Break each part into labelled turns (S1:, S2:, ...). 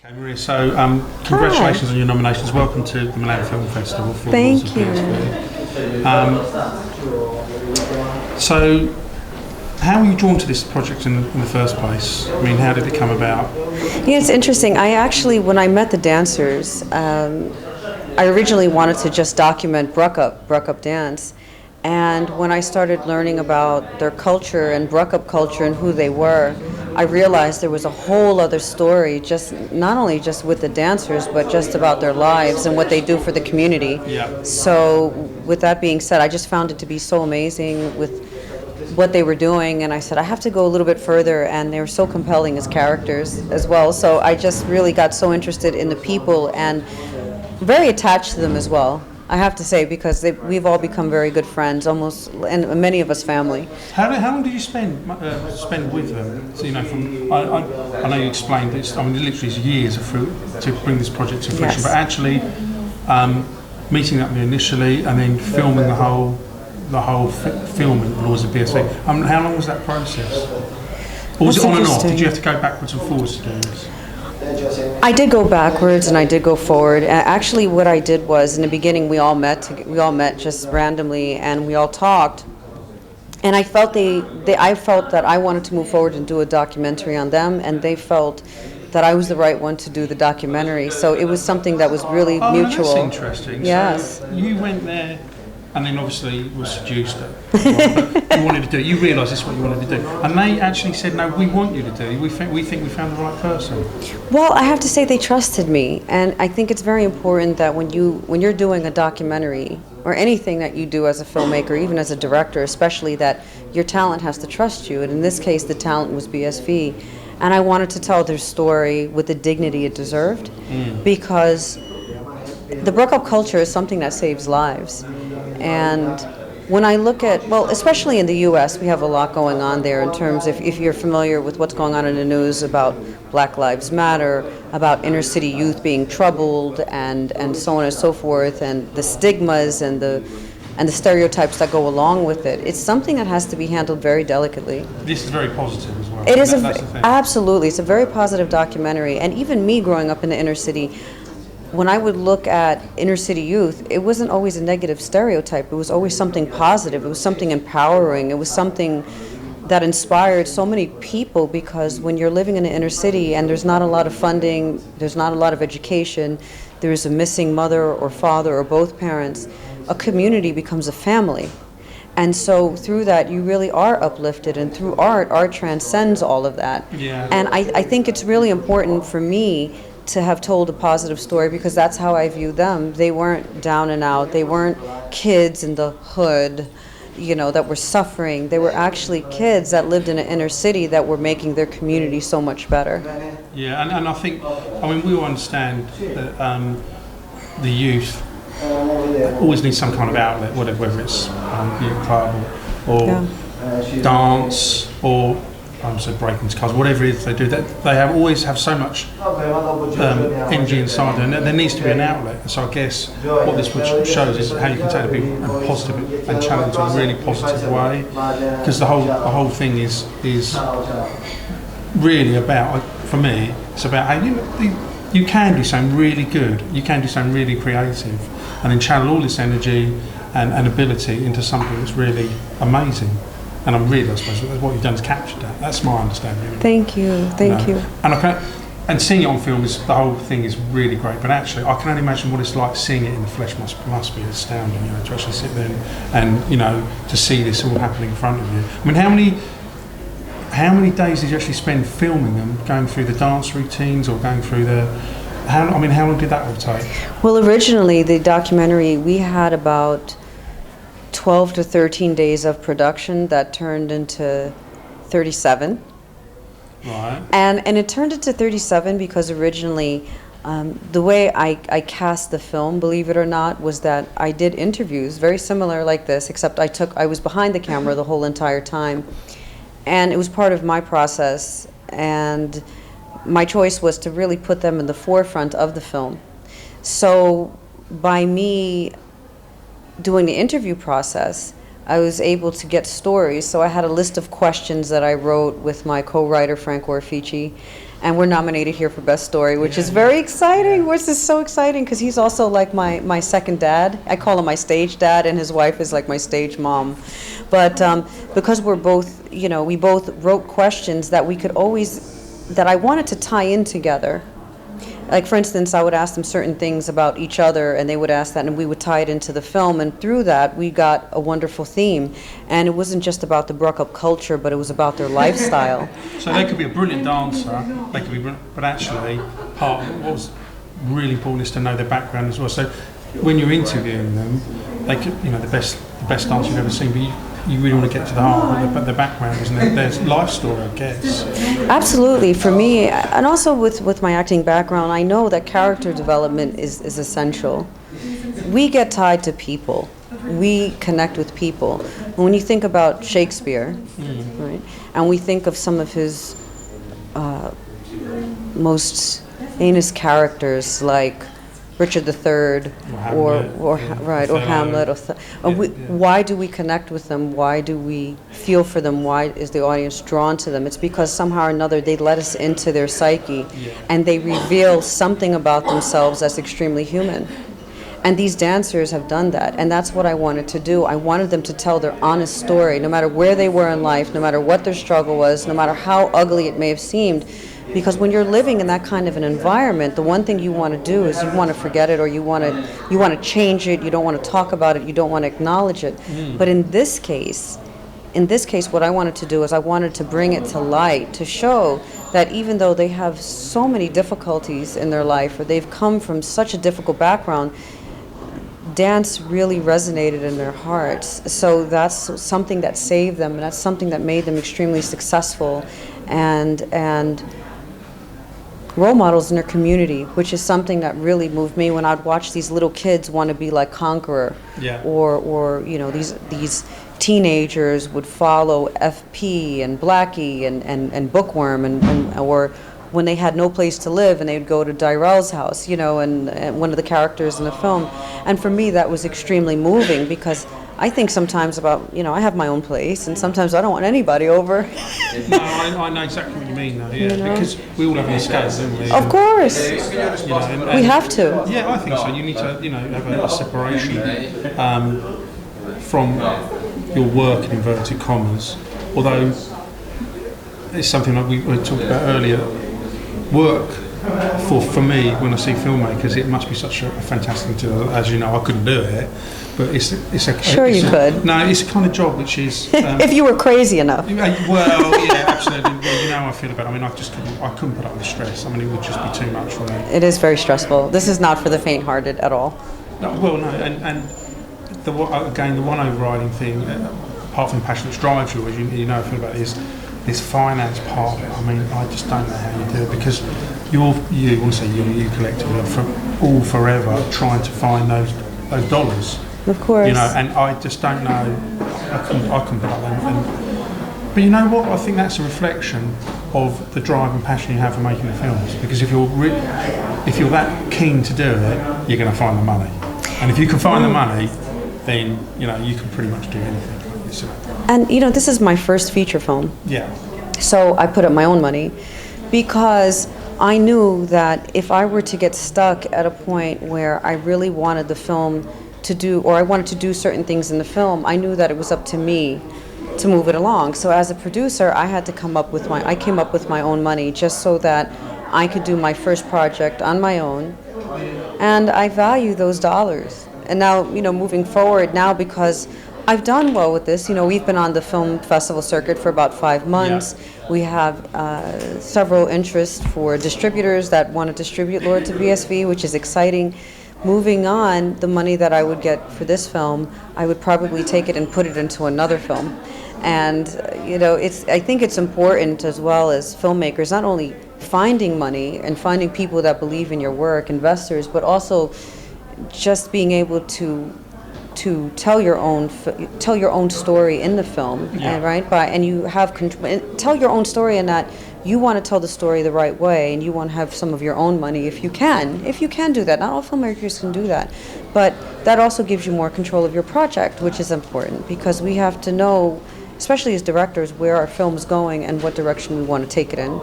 S1: Okay, Maria, so congratulations on your nominations. Welcome to the Milan Film Festival.
S2: Thank you.
S1: So, how were you drawn to this project in the first place? I mean, how did it come about?
S2: Yeah, it's interesting. I actually, when I met the dancers, I originally wanted to just document Bruck-up dance. And when I started learning about their culture and Bruck-up culture and who they were, I realized there was a whole other story, just not only just with the dancers, but just about their lives and what they do for the community.
S1: Yeah.
S2: So with that being said, I just found it to be so amazing with what they were doing, and I said I have to go a little bit further, and they were so compelling as characters as well. So I just really got so interested in the people and very attached to them as well, I have to say, because we've all become very good friends, almost, and many of us family.
S1: How long did you spend with them? So, you know, I know you explained this. I mean, literally it's years to bring this project to fruition,
S2: Yes.
S1: but actually meeting up with me initially and then filming the whole filming the Laws of BSV. How long was that process? Or was
S2: That's
S1: it on and off?
S2: interesting.
S1: Did you have to go backwards and forwards to do this?
S2: I did go backwards and I did go forward. Actually, what I did was, in the beginning, we all met just randomly, and we all talked. And I felt I felt that I wanted to move forward and do a documentary on them, and they felt that I was the right one to do the documentary. So it was something that was really mutual.
S1: That's interesting.
S2: Yes.
S1: So you went there, and then obviously were seduced but you wanted to do it. You realised this is what you wanted to do, and they actually said, "No, we want you to do it. We think we found the right person."
S2: Well, I have to say they trusted me, and I think it's very important that when you're doing a documentary or anything that you do as a filmmaker, even as a director, especially, that your talent has to trust you. And in this case, the talent was BSV, and I wanted to tell their story with the dignity it deserved, because the Bruck-up culture is something that saves lives. And when I look at, well, especially in the U.S., we have a lot going on there in terms of, if you're familiar with what's going on in the news about Black Lives Matter, about inner city youth being troubled, and so on and so forth, and the stigmas and the stereotypes that go along with it. It's something that has to be handled very delicately.
S1: This is very positive as well.
S2: It is
S1: That's the thing.
S2: absolutely. It's a very positive documentary, and even me growing up in the inner city, when I would look at inner city youth, it wasn't always a negative stereotype. It was always something positive. It was something empowering. It was something that inspired so many people, because when you're living in the inner city and there's not a lot of funding, there's not a lot of education, there's a missing mother or father or both parents, a community becomes a family. And so through that, you really are uplifted, and through art transcends all of that.
S1: Yeah.
S2: And I think it's really important for me to have told a positive story, because that's how I view them. They weren't down and out. They weren't kids in the hood, that were suffering. They were actually kids that lived in an inner city that were making their community so much better.
S1: Yeah, and I think, we all understand that the youth always need some kind of outlet, whether it's club or dance or break into cars, whatever it is they do. They always have so much energy inside them, and there needs to be an outlet. So I guess what this shows is how you can take people and positive and challenge in a really positive way, because the whole thing is really about, for me, it's about how you can do something really good, you can do something really creative, and then channel all this energy and ability into something that's really amazing. And I suppose that what you've done is captured that. That's my understanding.
S2: Thank you.
S1: And seeing it on film, the whole thing is really great. But actually, I can only imagine what it's like seeing it in the flesh. Must be astounding, to actually sit there and to see this all happening in front of you. I mean, how many days did you actually spend filming them, going through the dance routines or going through how long did that all take?
S2: Well, originally the documentary, we had about 12 to 13 days of production that turned into 37.
S1: Right.
S2: And it turned into 37 because originally the way I cast the film, believe it or not, was that I did interviews very similar like this, except I was behind the camera the whole entire time. And it was part of my process, and my choice was to really put them in the forefront of the film. So by me doing the interview process, I was able to get stories. So I had a list of questions that I wrote with my co-writer Frank Orfici, and we're nominated here for Best Story, which is very exciting, which is so exciting because he's also like my second dad. I call him my stage dad, and his wife is like my stage mom. But because we're both, we both wrote questions that we could always, that I wanted to tie in together. Like, for instance, I would ask them certain things about each other, and they would ask that, and we would tie it into the film, and through that, we got a wonderful theme. And it wasn't just about the Bruck-up culture, but it was about their lifestyle.
S1: So they could be a brilliant dancer, they could be brilliant, but actually, part of what was really important is to know their background as well. So when you're interviewing them, they could, the best dancer you've ever seen, but you really want to get to the heart of the background, isn't it? There's life story, I guess.
S2: Absolutely. For me, and also with my acting background, I know that character development is essential. We get tied to people. We connect with people. When you think about Shakespeare, right, and we think of some of his most heinous characters like Richard III, or Hamlet, why do we connect with them? Why do we feel for them? Why is the audience drawn to them? It's because somehow or another they let us into their psyche, and they reveal something about themselves that's extremely human. And these dancers have done that, and that's what I wanted to do. I wanted them to tell their honest story, no matter where they were in life, no matter what their struggle was, no matter how ugly it may have seemed. Because when you're living in that kind of an environment, the one thing you want to do is you want to forget it, or you want to change it. You don't want to talk about it. You don't want to acknowledge it. But in this case, what I wanted to do is I wanted to bring it to light, to show that even though they have so many difficulties in their life, or they've come from such a difficult background, dance really resonated in their hearts. So that's something that saved them, and that's something that made them extremely successful and role models in their community, which is something that really moved me when I'd watch these little kids want to be like Conqueror, or these teenagers would follow FP and Blackie and Bookworm, or when they had no place to live and they would go to Dyrell's house, and one of the characters in the film. And for me, that was extremely moving, because I think sometimes about, I have my own place, and sometimes I don't want anybody over.
S1: No, I know exactly what you mean, though, because we all have an escape, don't we?
S2: Of course. We have to.
S1: Yeah, I think so. You need to, have a separation from your work, in inverted commas, although it's something like we talked about earlier. Work, for me, when I see filmmakers, it must be such a fantastic thing to do. As you know, I couldn't do it, but it's a
S2: sure you could.
S1: No, it's a kind of job which is
S2: if you were crazy enough.
S1: Well, yeah, absolutely. Well, you know how I feel about it. I mean, I couldn't put up with the stress. I mean, it would just be too much for me.
S2: It is very stressful. This is not for the faint-hearted at all.
S1: No, well, no, and the one overriding thing, apart from the passion that drives you, as you know, I feel about is this finance part of it. I mean, I just don't know how you do it, because you collectively are all forever trying to find those dollars.
S2: Of course.
S1: And I just don't know. I couldn't put up that. But you know what? I think that's a reflection of the drive and passion you have for making the films. Because if you're that keen to do it, you're going to find the money. And if you can find the money, then you can pretty much do anything.
S2: And this is my first feature film.
S1: Yeah.
S2: So I put up my own money, because I knew that if I were to get stuck at a point where I really wanted the film to do, or I wanted to do certain things in the film, I knew that it was up to me to move it along. So as a producer, I had to came up with my own money, just so that I could do my first project on my own. And I value those dollars. And now, moving forward now, because I've done well with this. We've been on the film festival circuit for about 5 months. Yeah. We have several interests for distributors that want to distribute Lord to BSV, which is exciting. Moving on, the money that I would get for this film, I would probably take it and put it into another film. And I think it's important, as well as filmmakers, not only finding money and finding people that believe in your work, investors, but also just being able to tell your own story in the film, right? And you have tell your own story in that you want to tell the story the right way, and you want to have some of your own money if you can do that. Not all filmmakers can do that, but that also gives you more control of your project, which is important, because we have to know, especially as directors, where our film's going and what direction we want to take it in.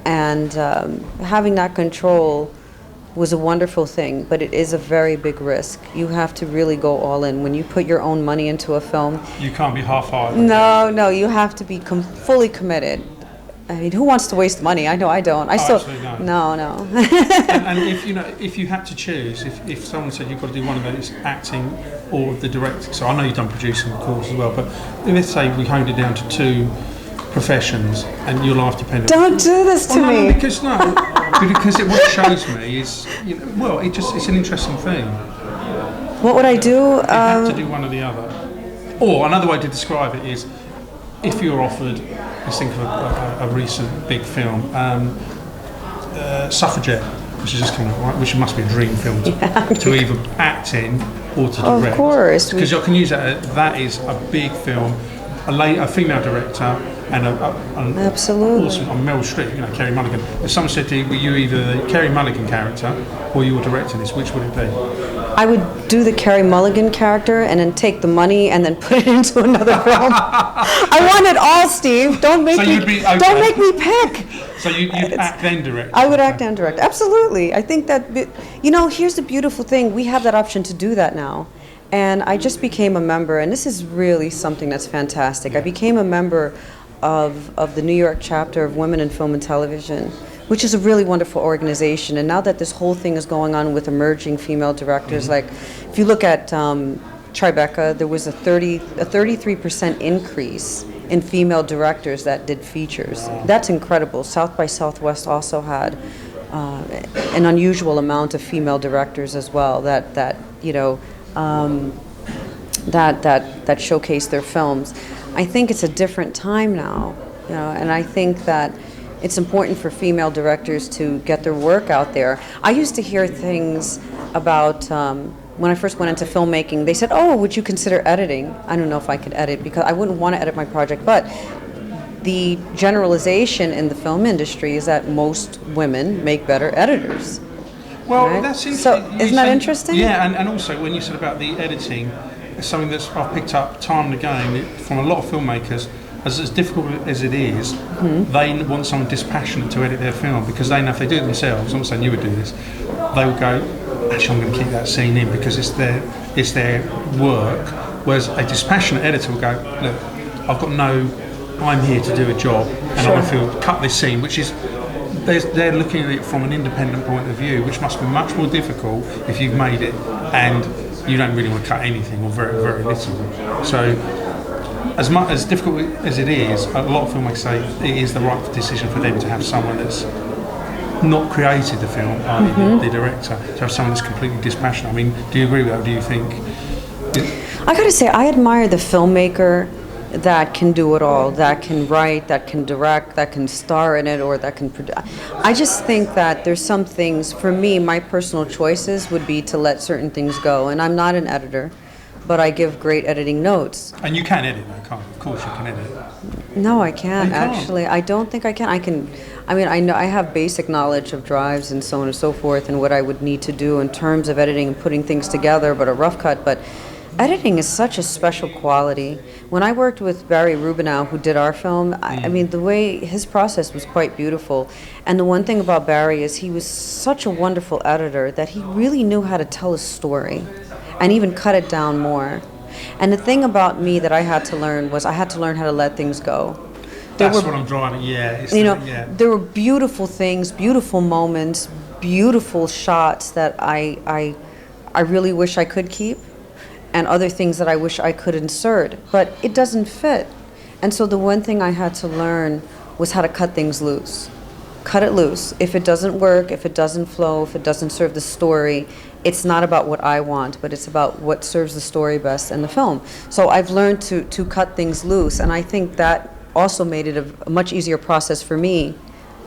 S2: And having that control was a wonderful thing, but it is a very big risk. You have to really go all in. When you put your own money into a film,
S1: You can't be half-hearted.
S2: no, you have to be fully committed. I mean, who wants to waste money? I know I don't. I still,
S1: absolutely no.
S2: no.
S1: And if you had to choose, if someone said you've got to do one of those, acting or the directing, so I know you've done producing, of course, as well, but let's say we honed it down to two professions and your life depended.
S2: Don't do this to me.
S1: No, because what it shows me is, it's an interesting thing.
S2: What would I do?
S1: You have to do one or the other. Or another way to describe it is, if you're offered, let's think of a recent big film, Suffragette, which is just coming out, which must be a dream film to either act in or to direct.
S2: Of course.
S1: Because I can use that is a big film, a female director, and
S2: Absolutely.
S1: awesome, on Meryl Streep, Carey Mulligan. If someone said to you, were you either the Carey Mulligan character or you were directing this, which would it be?
S2: I would do the Carey Mulligan character and then take the money and then put it into another film. I want it all, Steve. Don't make don't make me pick.
S1: So you'd act then direct?
S2: I would act and direct. Absolutely. I think that, here's the beautiful thing. We have that option to do that now. And I just became a member, and this is really something that's fantastic. I became a member of the New York chapter of Women in Film and Television, which is a really wonderful organization. And now that this whole thing is going on with emerging female directors, like if you look at Tribeca, there was a 33% increase in female directors that did features. That's incredible. South by Southwest also had an unusual amount of female directors as well that showcase their films. I think it's a different time now, and I think that it's important for female directors to get their work out there. I used to hear things about when I first went into filmmaking. They said, "Oh, would you consider editing?" I don't know if I could edit because I wouldn't want to edit my project, but the generalization in the film industry is that most women make better editors.
S1: Well,
S2: right?
S1: that's interesting.
S2: So, isn't that interesting?
S1: Yeah, and also when you said about the editing, it's something that I've picked up time and again from a lot of filmmakers. As difficult as it is, they want someone dispassionate to edit their film because they know if they do it themselves, I'm not saying you would do this, they would go, actually I'm going to keep that scene in because it's their work. Whereas a dispassionate editor will go, look, I'm here to do a job and I feel cut this scene, which is, they're looking at it from an independent point of view, which must be much more difficult if you've made it and you don't really want to cut anything or very, very little. So as difficult as it is, a lot of filmmakers say it is the right decision for them to have someone that's not created the film, the director, to have someone that's completely dispassionate. I mean, do you agree with that? Do you think?
S2: I gotta say, I admire the filmmaker that can do it all, that can write, that can direct, that can star in it, or that can produce. I just think that there's some things, for me, my personal choices would be to let certain things go. And I'm not an editor, but I give great editing notes.
S1: And you can edit that, can't you? Of course you can edit.
S2: No, I can't,
S1: You can't?
S2: actually. I don't think I can. I know I have basic knowledge of drives and so on and so forth and what I would need to do in terms of editing and putting things together, but a rough cut. But editing is such a special quality. When I worked with Barry Rubinow, who did our film, I mean, the way his process was quite beautiful. And the one thing about Barry is he was such a wonderful editor that he really knew how to tell a story and even cut it down more. And the thing about me that I had to learn was I had to learn how to let things go.
S1: That's what I'm driving, yeah.
S2: There were beautiful things, beautiful moments, beautiful shots that I really wish I could keep, and other things that I wish I could insert, but it doesn't fit. And so the one thing I had to learn was how to cut things loose. Cut it loose. If it doesn't work, if it doesn't flow, if it doesn't serve the story, it's not about what I want, but it's about what serves the story best in the film. So I've learned to cut things loose, and I think that also made it a much easier process for me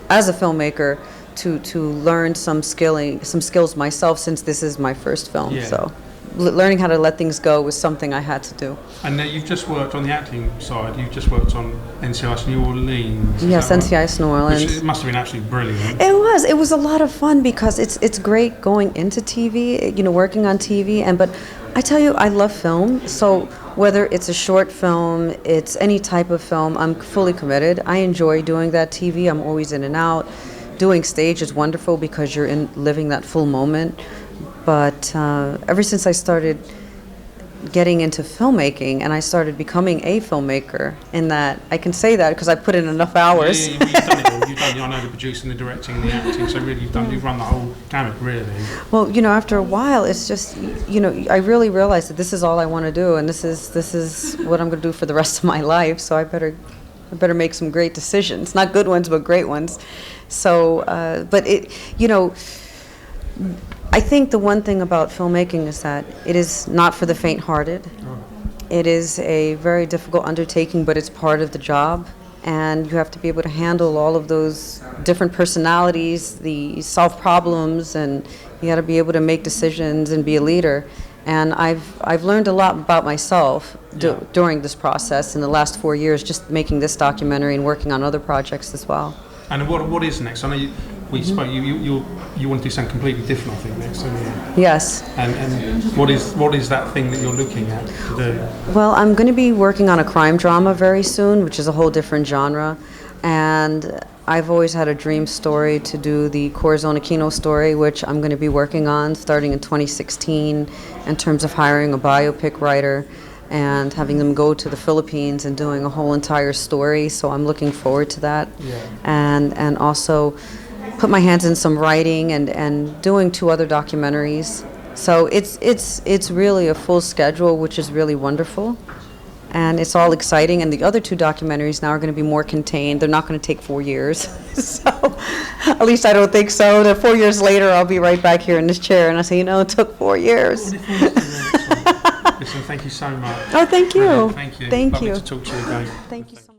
S2: as a filmmaker to learn some skills myself, since this is my first film.
S1: Yeah.
S2: So learning how to let things go was something I had to do.
S1: And you've just worked on the acting side. You've just worked on NCIS New Orleans.
S2: Yes, NCIS New Orleans.
S1: Which it must have been absolutely brilliant.
S2: It was. It was a lot of fun because it's great going into TV, working on TV. But I tell you, I love film. So whether it's a short film, it's any type of film, I'm fully committed. I enjoy doing that TV. I'm always in and out. Doing stage is wonderful because you're living that full moment. But ever since I started getting into filmmaking and I started becoming a filmmaker, in that I can say that because I put in enough hours.
S1: Yeah, you've done it all. You've done, I know, the producing, the directing, and the acting. So really, you've run the whole gamut, really.
S2: Well, after a while, it's just, I really realized that this is all I want to do, and this is what I'm going to do for the rest of my life. So I better make some great decisions, not good ones, but great ones. So, but I think the one thing about filmmaking is that it is not for the faint-hearted. It is a very difficult undertaking, but it's part of the job. And you have to be able to handle all of those different personalities, solve problems, and you got to be able to make decisions and be a leader. And I've learned a lot about myself during this process in the last 4 years, just making this documentary and working on other projects as well.
S1: And what is next? I know we spoke. You want to do something completely different, I think, next, don't you?
S2: Yes.
S1: And what is that thing that you're looking at to do?
S2: Well, I'm going to be working on a crime drama very soon, which is a whole different genre. And I've always had a dream story to do the Corazon Aquino story, which I'm going to be working on starting in 2016 in terms of hiring a biopic writer and having them go to the Philippines and doing a whole entire story. So I'm looking forward to that.
S1: Yeah.
S2: And also put my hands in some writing and doing 2 other documentaries. So it's really a full schedule, which is really wonderful. And it's all exciting. And the other 2 documentaries now are going to be more contained. They're not going to take 4 years. So at least I don't think so. That 4 years later, I'll be right back here in this chair and I say, it took 4 years.
S1: Listen, thank you so much.
S2: Oh, thank you.
S1: Thank you.
S2: Thank
S1: Lovely
S2: you.
S1: to talk to you again.
S2: Thank you so much.